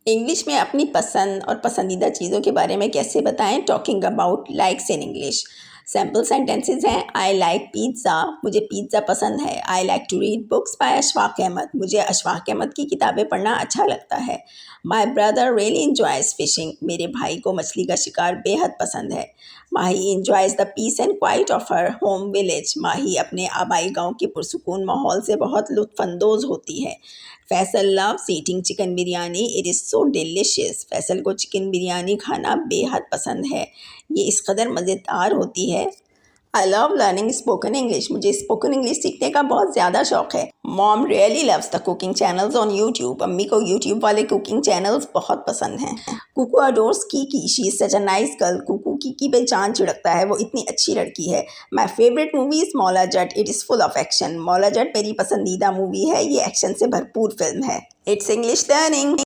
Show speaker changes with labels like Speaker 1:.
Speaker 1: English में अपनी पसंद और पसंदीदा चीज़ों के बारे में कैसे बताएं? Talking about likes in English. Sample sentences हैं। आई लाइक पिज़्ज़ा, मुझे पिज़्ज़ा पसंद है। I like to read books by Ashfaq Ahmad, मुझे अशफाक अहमद की किताबें पढ़ना अच्छा लगता है। My brother really enjoys fishing, मेरे भाई को मछली का शिकार बेहद पसंद है। Mahi enjoys the peace and quiet of her home village, Mahi अपने आबाई गांव के पुरसुकून माहौल से बहुत लुत्फ़अंदोज़ होती है। Faisal loves eating chicken biryani, it is so delicious, Faisal को चिकन बिरयानी खाना बेहद पसंद है, ये इस कदर मज़ेदार होती है। I love learning spoken English, मुझे स्पोकन इंग्लिश सीखने का बहुत ज़्यादा शौक है। Mom really loves the cooking channels on YouTube, अम्मी को यूट्यूब वाले कुकिंग चैनल्स बहुत पसंद हैं। Kuku adores Kiki, she is such a nice girl, Kuku Kiki पे चांद छिड़कता है, वो इतनी अच्छी लड़की है। My favourite movie is Maula Jatt, it is full of action, Maula Jatt मेरी पसंदीदा मूवी है, ये एक्शन से भरपूर फिल्म है। It's English learning.